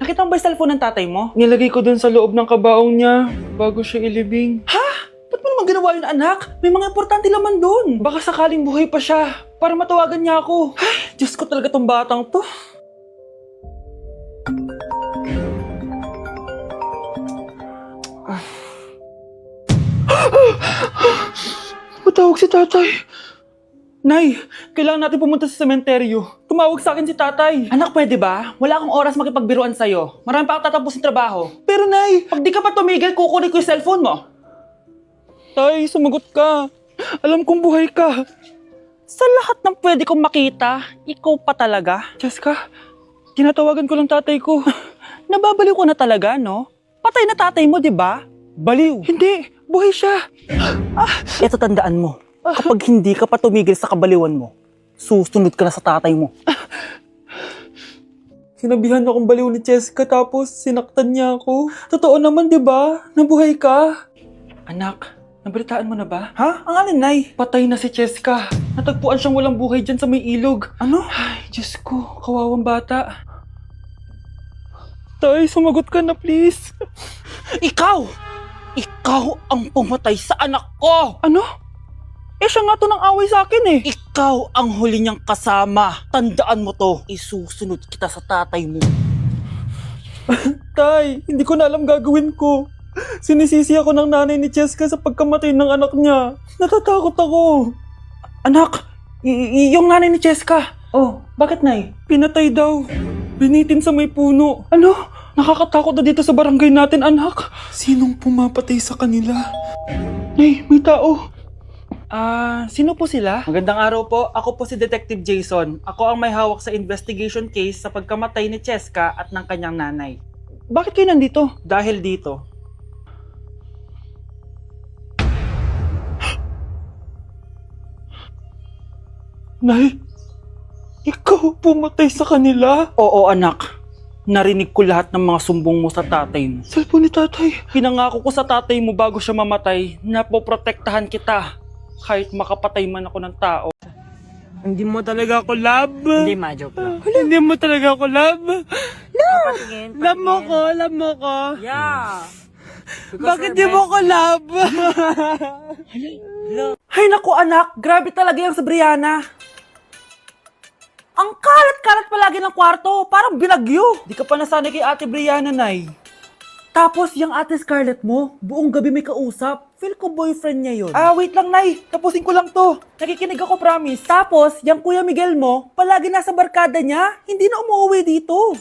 Nakita mo ba yung cellphone ng tatay mo? Nilagay ko dun sa loob ng kabaong niya bago siya ilibing. Ha? Ba't mo naman ginawa yun, anak? May mga importante laman dun. Baka sakaling buhay pa siya para matawagan niya ako. Ay, Diyos ko talaga tong batang to. Matawag si tatay. Nay, kailangan natin pumunta sa sementeryo. Tumawag sa akin si tatay. Anak, pwede ba? Wala akong oras makipagbiruan sa'yo. Marami pa akong tatapusin trabaho. Pero Nay, pag di ka pa tumigil, kukunin ko yung cellphone mo. Tay, sumagot ka. Alam kong buhay ka. Sa lahat ng pwede kong makita, ikaw pa talaga. Jessica, tinatawagan ko lang tatay ko. Nababaliw ko na talaga, no? Patay na tatay mo, di ba? Baliw. Hindi, buhay siya. Ito tandaan mo. Kapag hindi ka pa tumigil sa kabaliwan mo, susunod ka na sa tatay mo. Sinabihan akong baliw ni Jessica tapos sinaktan niya ako. Totoo naman, di ba? Nabuhay ka. Anak, nabalitaan mo na ba? Ha? Ang alin, Nay? Patay na si Jessica. Natagpuan siyang walang buhay dyan sa may ilog. Ano? Ay, Diyos ko, kawawang bata. Tay, sumagot ka na please. Ikaw! Ikaw ang pumatay sa anak ko! Ano? Eh siya nga to ng away sa akin eh. Ikaw ang huli niyang kasama. Tandaan mo to. Isusunod kita sa tatay mo. Tay, hindi ko na alam gagawin ko. Sinisisi ako ng nanay ni Jessica sa pagkamatay ng anak niya. Natatakot ako. Anak, yung nanay ni Jessica. Oh, bakit, Nay? Pinatay daw. Binitin sa may puno. Ano? Nakakatakot na dito sa barangay natin, anak. Sinong pumapatay sa kanila? Nay, may tao. Sino po sila? Magandang araw po. Ako po si Detective Jason. Ako ang may hawak sa investigation case sa pagkamatay ni Cheska at ng kanyang nanay. Bakit kayo nandito? Dahil dito. Nay, ikaw pumatay sa kanila? Oo, anak. Narinig ko lahat ng mga sumbong mo sa tatay mo. Cellphone ni tatay. Pinangako ko sa tatay mo bago siya mamatay na poprotektahan kita. Kahit makapatay man ako ng tao. Hindi mo talaga ako love. Hindi, ma-joke lang. Hindi mo talaga ako love. Patingin, Love mo ko, love mo ko. Yeah. Bakit di mo ko love? Ay naku anak, grabe talaga yung sa Brianna. Ang kalat-kalat palagi ng kwarto, parang binagyo. Di ka pa nasanay kay Ate Brianna, Nay. Tapos yung Ate Scarlett mo, buong gabi may kausap. Feel ko boyfriend niya yun. Wait lang, Nay. Tapusin ko lang to. Nakikinig ako, promise. Tapos, yung Kuya Miguel mo, palagi nasa barkada niya, hindi na umuwi dito.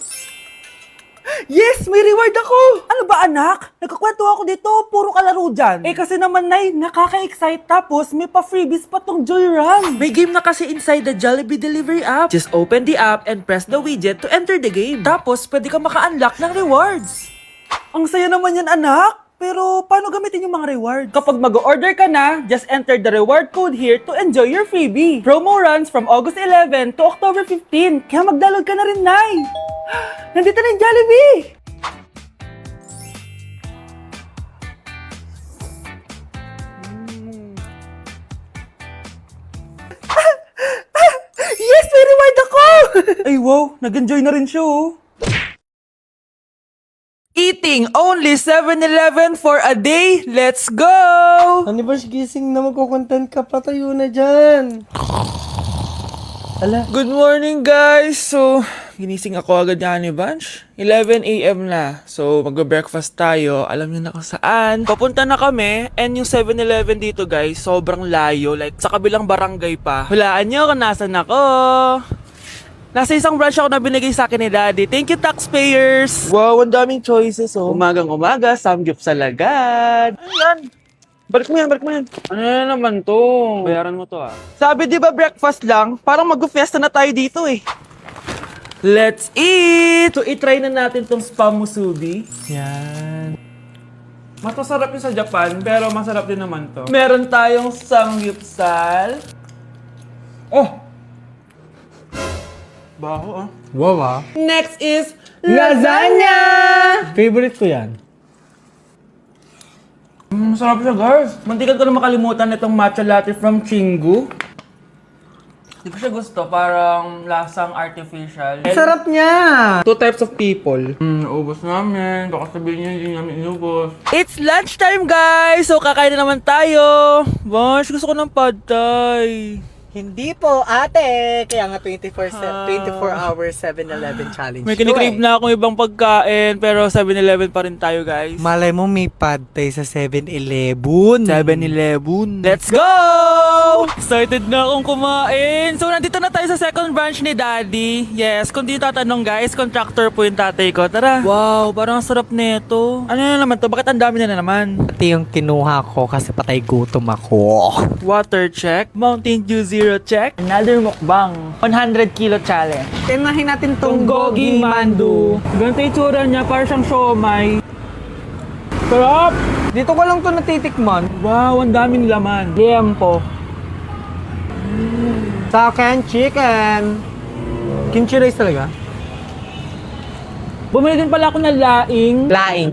Yes! May reward ako! Ano ba, anak? Nagkakwento ako dito, puro kalaro dyan. Eh kasi naman, Nay, nakaka-excite tapos may pa-freebies pa tong Joy Run. May game na kasi inside the Jollibee Delivery app. Just open the app and press the widget to enter the game. Tapos, pwede ka maka-unlock ng rewards. Ang saya naman yan, anak. Pero, paano gamitin yung mga reward? Kapag mag-order ka na, just enter the reward code here to enjoy your freebie. Promo runs from August 11 to October 15. Kaya mag-download ka na rin, Nay. Nandito na yung Jollibee! Yes! May reward ako! Ay wow, nag-enjoy na rin siya oh. Eating only 7-Eleven for a day. Let's go! Ano ba gising na magkukontent ka? Patayo na dyan. Ala. Good morning guys! So, ginising ako agad ni Bunch. 11 a.m. na. So, magbe-breakfast tayo. Alam niyo na kung saan. Papunta na kami. And yung 7-Eleven dito guys, sobrang layo. Like, sa kabilang barangay pa. Hulaan niyo kung nasan ako. Nasa isang branch ako na binigay sa akin ni Daddy. Thank you, taxpayers! Wow, ang daming choices, oh. Umagang-umaga, samgyup sa lagad. Ano yan? Balik mo yan, balik mo yan. Ano na naman to? Bayaran mo to ah. Sabi di ba breakfast lang? Parang mag-fiesta na tayo dito eh. Let's eat! So, itry na natin tong spam musubi. Yan. Mas masarap yung sa Japan, pero masarap din naman to. Meron tayong samgyupsal. Oh! Baho ah. Wow ah. Next is lasagna! Favorite ko yan. Masarap siya, guys. Mantikan ko na makalimutan itong matcha latte from Chingu. Hindi ko siya gusto. Parang lasang artificial. Sarap niya! Two types of people. Ubus namin. Baka sabihin niyo hindi namin inubos. It's lunchtime, guys! So, kakain na naman tayo. Bosh, gusto ko ng pad thai. Hindi po, ate! Kaya nga 24 hours 7-Eleven challenge. May kinikrave na akong ibang pagkain, pero 7-Eleven pa rin tayo, guys. Malay mo may pad thai sa 7-Eleven. 7-Eleven. Let's go! Excited na akong kumain. So, nandito na tayo sa second branch ni Daddy. Yes, kung di tatanong guys, contractor po yung tatay ko. Tara. Wow, parang ang sarap nito. Ano na naman to? Bakit ang dami na naman? Ate yung kinuha ko kasi patay gutom ako. Water check. Mountain Dew Zero check. Another mukbang. 100 kilo challenge. Tinahin natin Tong Gogi Mandu. Ganito yung tsura niya, parang siyang siomay. Sarap! Dito ko lang to natitikman. Wow, ang daming laman. Liempo. Sa akin, chicken. Kimchi rice talaga? Bumili din pala ako ng laing. Laing.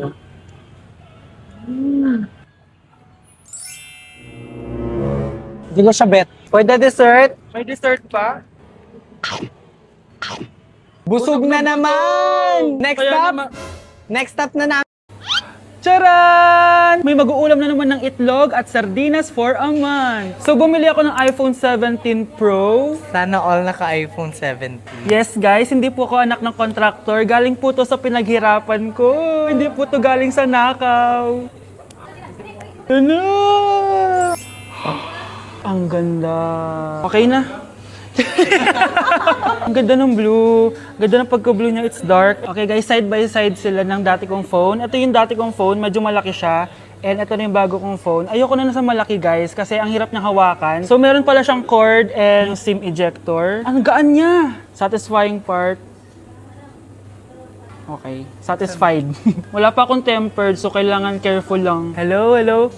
Hindi ko siya bet. For the dessert, May dessert pa? busog na naman! Next Kaya stop! naman. Next stop na namin. Charan! May mag-uulam na naman ng itlog at sardinas for a month. So, bumili ako ng iPhone 17 Pro. Sana all naka-iPhone 17. Yes, guys, hindi po ako anak ng contractor. Galing po to sa pinaghirapan ko. Hindi po to galing sa nakaw. Ano? Ang ganda. Okay na. Ang ganda ng blue. Ganda ng pagka-blue niya, it's dark. Okay guys, side by side sila ng dati kong phone. Ito yung dati kong phone, medyo malaki siya. And ito na yung bago kong phone. Ayoko na sa malaki guys, kasi ang hirap niyang hawakan. So meron pala siyang cord and SIM ejector. Ang gaan niya! Satisfying part. Okay, satisfied. Wala pa akong tempered, so kailangan careful lang. Hello, hello?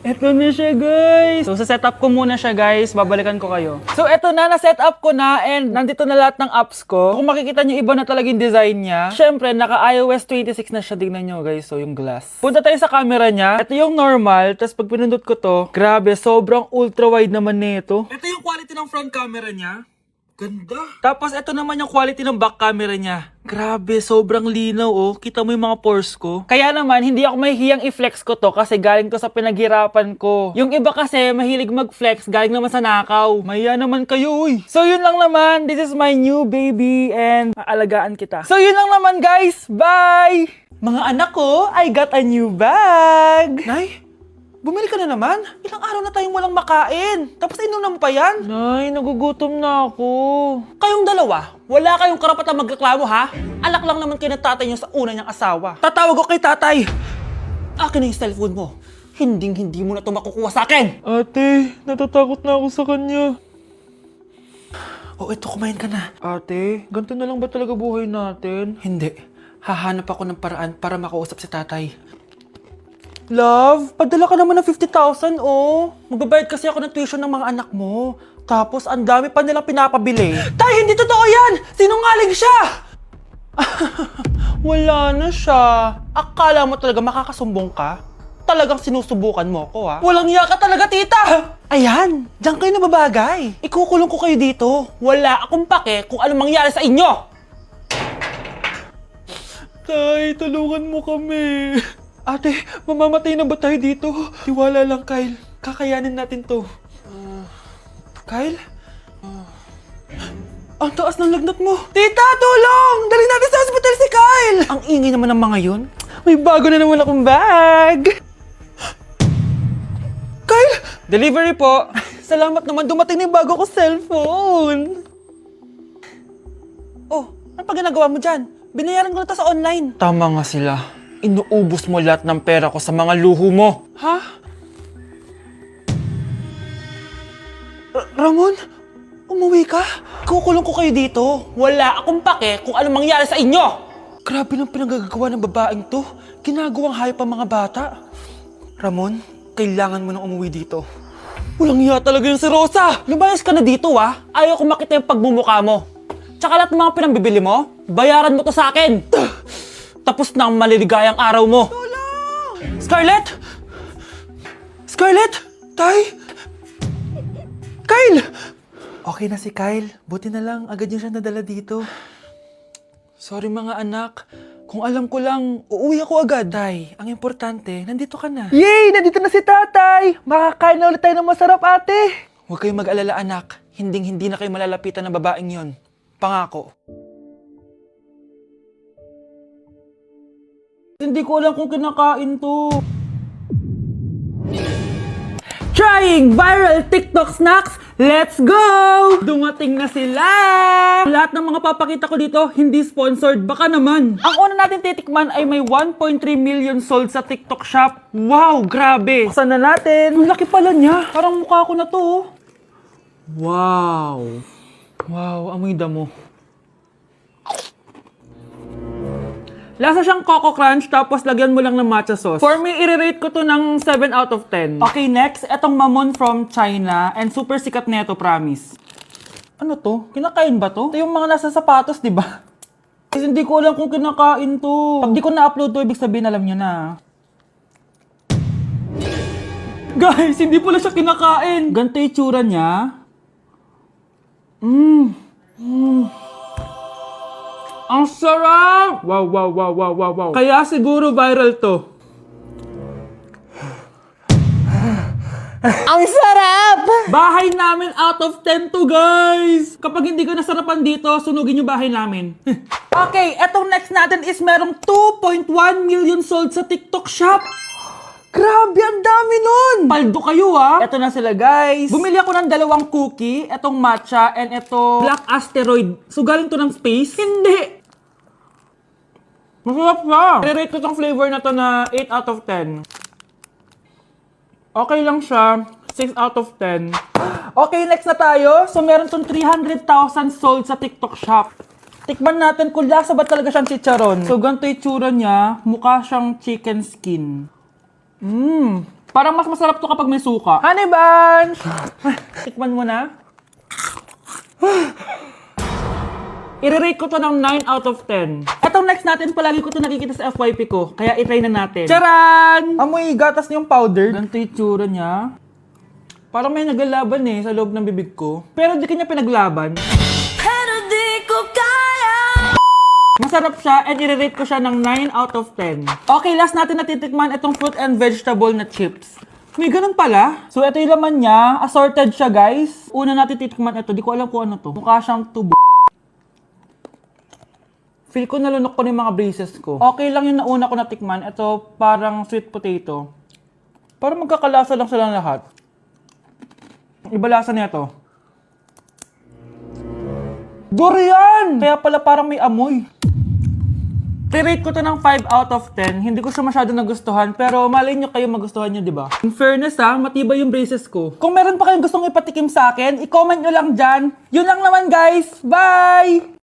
Eto na siya, guys. So, sa setup ko muna siya, guys. Babalikan ko kayo. So, eto na. Na-setup ko na and nandito na lahat ng apps ko. Kung makikita nyo, iba na talaga yung design niya. Siyempre, naka-iOS 26 na siya. Tignan nyo, guys. So, yung glass. Punta tayo sa camera niya. Ito yung normal. Tapos, pag pinundot ko to, grabe, sobrang ultra-wide naman nito. Ito yung quality ng front camera niya. Ganda. Tapos, ito naman yung quality ng back camera niya. Grabe, sobrang linaw oh. Kita mo yung mga pores ko. Kaya naman, hindi ako mahihiyang i-flex ko to kasi galing to sa pinaghirapan ko. Yung iba kasi, mahilig mag-flex, galing naman sa nakaw. Mahiya naman kayo, uy. So yun lang naman, this is my new baby and aalagaan kita. So yun lang naman guys, bye! Mga anak ko, I got a new bag! Nay, bumili ka na naman? Ilang araw na tayong walang makain. Tapos inuman pa yan? Nay, nagugutom na ako. Kayong dalawa, wala kayong karapatang magreklamo ha? Alak lang naman kayo ng tatay niyo sa una niyang asawa. Tatawag ko kay tatay. Akin na yung cellphone mo. Hindi mo na ito makukuha sa akin. Ate, natatakot na ako sa kanya. Oh, eto, kumain ka na. Ate, ganito na lang ba talaga buhay natin? Hindi. Hahanap ako ng paraan para makausap si tatay. Love, padala ka naman ng 50,000, oh. Magbabayad kasi ako ng tuition ng mga anak mo. Tapos, ang dami pa nilang pinapabili. Tay, hindi totoo yan! Sinungaling siya! Wala na siya. Akala mo talaga makakasumbong ka? Talagang sinusubukan mo ko, ha? Walang iya ka talaga, tita! Ayan, diyan kayo nababagay. Ikukulong ko kayo dito. Wala akong pake kung anong mangyari sa inyo. Tay, tulungan mo kami. Ate, mamamatay na ba tayo dito? Tiwala lang, Kyle. Kakayanin natin to. Kyle? Ang taas ng lagnat mo. Tita, tulong! Dali natin sa hospital si Kyle! Ang ingay naman ng mga yun. May bago na naman akong bag. Kyle! Delivery po. Salamat naman, dumating na yung bago ko cellphone. Oh, ano pa ginagawa mo dyan? Binayaran ko na to sa online. Tama nga sila. Inuubos mo lahat ng pera ko sa mga luho mo. Ha? Ramon? Umuwi ka? Kukulong ko kayo dito. Wala akong pake kung anong mangyari sa inyo. Grabe ng pinagagawa ng babaeng to. Ginagawang hayop ang mga bata. Ramon, kailangan mo nang umuwi dito. Walang iya talaga yung si Rosa. Lumayas ka na dito, ha? Ayaw ko makita yung pagmumukha mo. Tsaka lahat ng mga pinambibili mo, bayaran mo to sa akin. Tapos na ang maliligayang araw mo. Tulong! Scarlett! Scarlett! Tay! Kyle! Okay na si Kyle. Buti na lang, agad niya siya nadala dito. Sorry mga anak. Kung alam ko lang, uuwi ako agad. Tay, ang importante, nandito ka na. Yay! Nandito na si tatay! Makakain na ulit tayo ng masarap, ate! Huwag kayong mag-alala anak. Hindi na kayo malalapitan ng babaeng yon. Pangako. Hindi ko alam kung kinakain to. Trying viral TikTok snacks! Let's go! Dumating na sila! Lahat ng mga papakita ko dito, hindi sponsored. Baka naman. Ang una natin titikman ay may 1.3 million sold sa TikTok shop. Wow, grabe! Saan na natin? Ang laki pala niya. Parang mukha ko na to. Oh. Wow! Wow, amoy damo. Lasa siyang Coco Crunch, tapos lagyan mo lang ng matcha sauce. For me, i-rate ko to ng 7 out of 10. Okay, next, etong Mamon from China, and super sikat na ito, promise. Ano to? Kinakain ba to? Ito yung mga nasa sapatos, di ba? Kasi hindi ko alam kung kinakain to. Pag di ko na-upload to, ibig sabihin alam nyo na. Guys, hindi pala siya kinakain. Ganito yung tsura niya. Ang sarap! Wow. Kaya siguro viral to. Ang sarap! Bahay namin out of 10 to, guys! Kapag hindi ka nasarapan dito, sunugin yung bahay namin. Okay, etong next natin is merong 2.1 million sold sa TikTok shop. Grabe, ang dami nun! Paldo kayo, ha? Eto na sila, guys. Bumili ako ng 2 cookie, etong matcha, and eto black asteroid. So, galing to ng space? Hindi! Masarap siya. I-rate ko tong flavor na to na 8 out of 10. Okay lang siya. 6 out of 10. Okay, next na tayo. So, meron tong 300,000 sold sa TikTok shop. Tikman natin kung lasa ba talaga siyang chicharon. So, ganito yung tsura niya. Mukha siyang chicken skin. Parang mas masarap to kapag may suka. Honey Bunch! Tikman mo na. I-rate ko to ng 9 out of 10. Etong next natin, palagi ko to nakikita sa FYP ko. Kaya i-try na natin. Charan! Amoy gatas niyong powder. Ganito yung tsura niya. Parang may naglalaban sa loob ng bibig ko. Pero di kanya pinaglaban. Pero di ko kaya! Masarap siya and i-rate ko siya ng 9 out of 10. Okay, last natin natitikman itong fruit and vegetable na chips. May ganun pala. So, ito yung laman niya. Assorted siya, guys. Una natin titikman ito. Di ko alam kung ano to. Mukha siyang tubo. Feel ko nalunok ko na yung mga braces ko. Okay lang yung nauna ko natikman. Ito parang sweet potato. Parang magkakalasa lang silang lahat. Iba lasa nito. Durian! Kaya pala parang may amoy. I-rate ko to ng 5 out of 10. Hindi ko siya masyado nagustuhan, pero malay nyo kayo magustuhan nyo, di ba? In fairness matibay yung braces ko. Kung meron pa kayong gustong ipatikim sa akin, i-comment nyo lang dyan. Yun lang naman, guys. Bye!